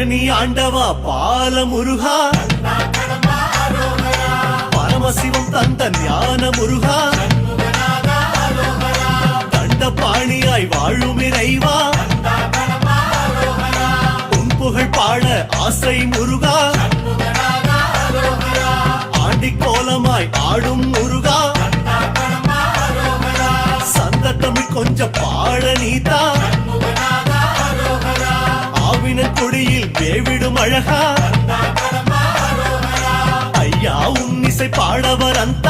பழனி ஆண்டவா பால முருகா, பரமசிவம் தந்த ஞான முருகா, தண்டபாணியாய் வாழும் இறைவா, உன் புகழ் பாட ஆசை முருகா, ஆண்டி கோலமாய் ஆடும் முருகா, சந்த தமிழ் கொஞ்சம் பாட நீதா, ஆவின கொடியில் வேவிடும் அழகா, ஐயா உன் இசை பாடவர் அந்த